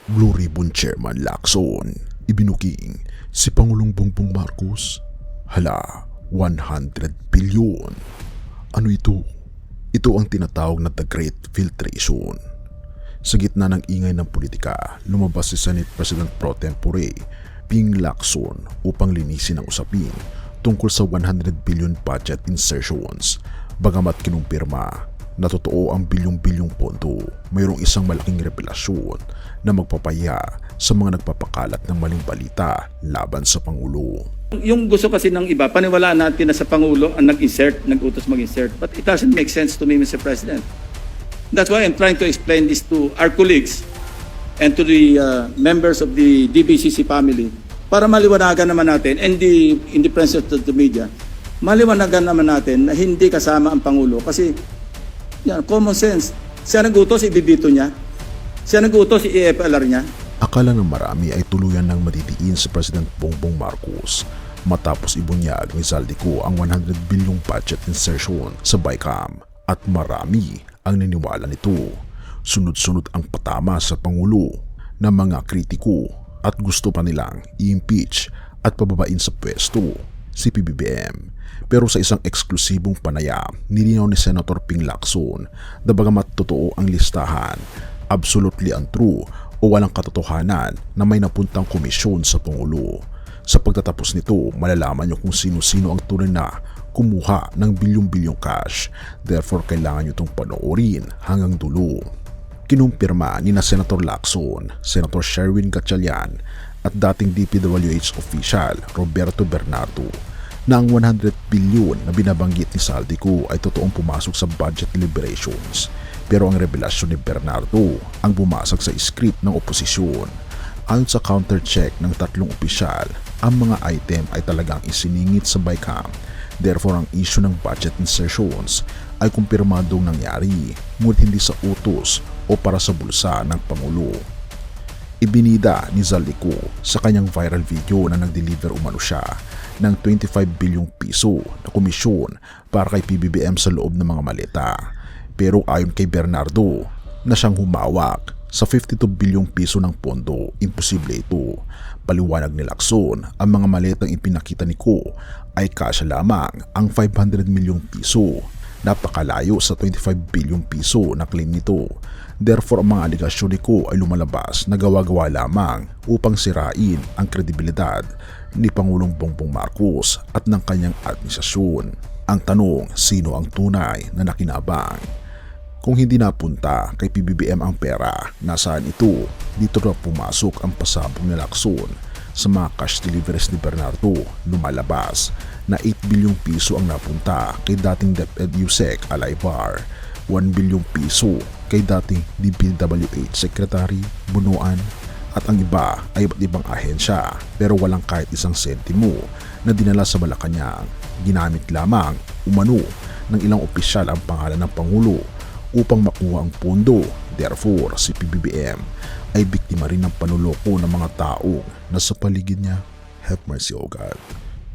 Blue Ribbon Chairman Lacson, ibinuking si Pangulong Bongbong Marcos. Hala, 100 bilyon. Ano ito? Ito ang tinatawag na The Great Filtration. Sa gitna ng ingay ng politika, lumabas si Senate President Pro Tempore Ping Lacson upang linisin ang usapin tungkol sa 100 billion budget insertions. Bagamat kinumpirma na totoo ang bilyong-bilyong pondo, mayroong isang malaking revelasyon na magpapaya sa mga nagpapakalat ng maling balita laban sa Pangulo. Yung gusto kasi ng iba, paniwalaan natin na sa Pangulo ang nag-utos mag-insert. But it doesn't make sense to me, Mr. President. That's why I'm trying to explain this to our colleagues and to the members of the DBCC family para maliwanagan naman natin and in the presence of the media, maliwanagan naman natin na hindi kasama ang Pangulo kasi yan, common sense. Siya nag-utos, ibibito niya. Siya nag-utos, i-FLR niya. Akala ng marami ay tuluyan ng madidiin si President Bongbong Marcos matapos ibunyag ni Zaldico ang 100 bilyong budget insertion sa BICAM at marami ang niniwala nito. Sunod-sunod ang patama sa Pangulo ng mga kritiko at gusto pa nilang i-impeach at pababain sa pwesto si PBBM. Pero sa isang eksklusibong panayam, nilinaw ni Senator Ping Lacson na bagamat totoo ang listahan, absolutely untrue o walang katotohanan na may napuntang komisyon sa Pangulo. Sa pagtatapos nito, malalaman nyo kung sino-sino ang tunay na kumuha ng bilyong-bilyong cash. Therefore, kailangan nyo itong panoorin hanggang dulo. Kinumpirma ni na Senator Lacson, Senator Sherwin Gatchalian at dating DPWH official Roberto Bernardo na ang 100 bilyon na binabanggit ni Zaldico ay totoong pumasok sa budget deliberations. Pero ang revelasyon ni Bernardo ang bumasag sa script ng oposisyon. Ayon sa counter-check ng tatlong opisyal, ang mga item ay talagang isiningit sa BICAM. Therefore, ang issue ng budget insertions ay kumpirmadong nangyari, ngunit hindi sa utos o para sa bulsa ng Pangulo. Ibinida ni Zaldico sa kanyang viral video na nag-deliver umano siya ng 25 bilyong piso na komisyon para kay PBBM sa loob ng mga maleta. Pero ayon kay Bernardo na siyang humawak sa 52 bilyong piso ng pondo, imposible ito. Paliwanag ni Lacson, ang mga maletang ipinakita ni Ko ay kasya lamang ang 500 milyong piso. Napakalayo sa 25 bilyong piso na claim nito. Therefore, ang mga aligasyon ni Ko ay lumalabas na gawa-gawa lamang upang sirain ang kredibilidad ni Pangulong Bongbong Marcos at ng kanyang administrasyon. Ang tanong, sino ang tunay na nakinabang? Kung hindi napunta kay PBBM ang pera, nasaan ito? Dito na pumasok ang pasabog ni Lacson. Sa mga cash deliveries ni Bernardo, lumalabas na 8 bilyong piso ang napunta kay dating DepEd Yusek Alaybar, 1 bilyong piso kay dating DPWH Secretary Bunuan, at ang iba ay iba't ibang ahensya pero walang kahit isang sentimo na dinala sa Malacanang. Ginamit lamang umano ng ilang opisyal ang pangalan ng Pangulo upang makuha ang pondo. Therefore, si PBBM ay biktima rin ng panuloko ng mga taong nasa paligid niya. Have mercy, O God.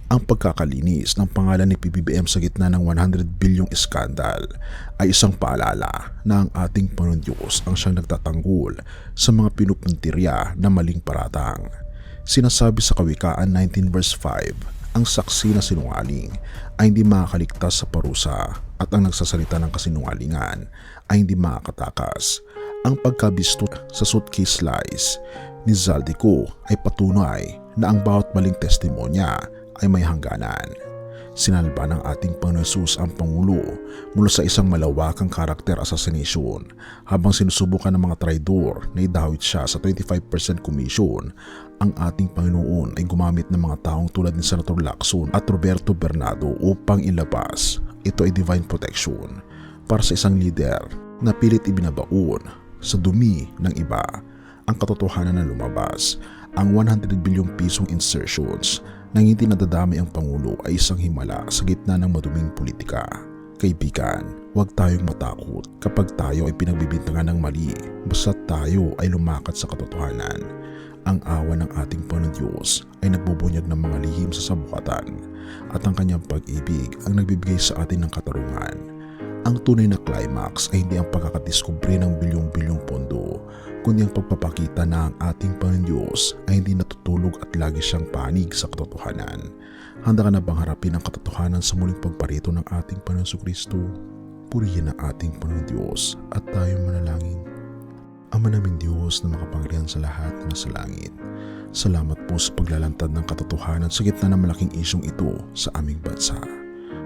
Ang pagkakalinis ng pangalan ni PBBM sa gitna ng 100 bilyong iskandal ay isang paalala na ang ating Panginoon Diyos ang siyang nagtatanggol sa mga pinupuntirya na maling paratang. Sinasabi sa Kawikaan 19 verse 5, ang saksi na sinungaling ay hindi makakaligtas sa parusa at ang nagsasalita ng kasinungalingan ay hindi makakatakas. Ang pagkabisto sa suitcase lies ni Zaldico ay patunay na ang bawat maling testimonya ay may hangganan. Sinalba ng ating Panginoon Jesus ang Pangulo mula sa isang malawakang karakter assassination habang sinusubukan ng mga traidor na idawit siya sa 25% commission. Ang ating Panginoon ay gumamit ng mga taong tulad ni Senator Lacson at Roberto Bernardo upang ilabas. Ito ay divine protection para sa isang leader na pilit ibinabaon sa dumi ng iba ang katotohanan na lumabas. Ang 100 bilyong pisong insertions nang hindi nadadami ang Pangulo ay isang himala sa gitna ng maduming politika. Kaibigan, huwag tayong matakot kapag tayo ay pinagbibintangan ng mali, basta tayo ay lumakad sa katotohanan. Ang awa ng ating Panginoon Diyos ay nagbubunyag ng mga lihim sa sabukatan at ang kanyang pag-ibig ang nagbibigay sa atin ng katarungan. Ang tunay na climax ay hindi ang pagkakadiskubre ng bilyong-bilyong pondo, kundi ang pagpapakita na ang ating Panginoon Diyos ay hindi natutulog at lagi siyang panig sa katotohanan. Handa ka na bang harapin ang katotohanan sa muling pagparito ng ating Panginoon Kristo? Purihin ang ating Panginoon Diyos at tayo manalangin. Ama namin Diyos na makapangyarihan sa lahat na nasa langit. Salamat po sa paglalantad ng katotohanan sa gitna ng malaking isyong ito sa aming bansa.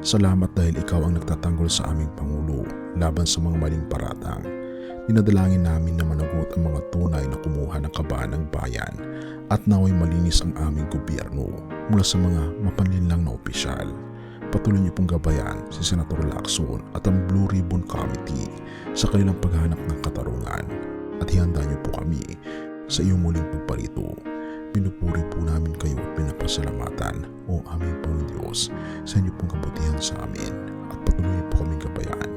Salamat dahil ikaw ang nagtatanggol sa aming Pangulo laban sa mga maling paratang. Dinadalangin namin na managot ang mga tunay na kumuha ng kabahan ng bayan at naway malinis ang aming gobyerno mula sa mga mapanlinlang na opisyal. Patuloy niyo pong gabayan si Senator Lacson at ang Blue Ribbon Committee sa kanilang paghanap ng katarungan at ihanda niyo po kami sa iyong muling pagparito. Pinupuri po namin kayo at pinapasalamatan, O aming Panginoon Diyos, sa inyo pong kabutihan sa amin at patuloy niyo po kaming gabayan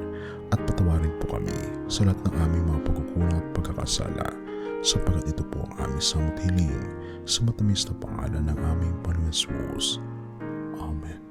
at patawarin po kami sa lahat ng aming mga pagkukulang at pagkakasala sapagkat ito po ang aming samot hiling sa matamis na pangalan ng aming Panginoon Jesus. Amen.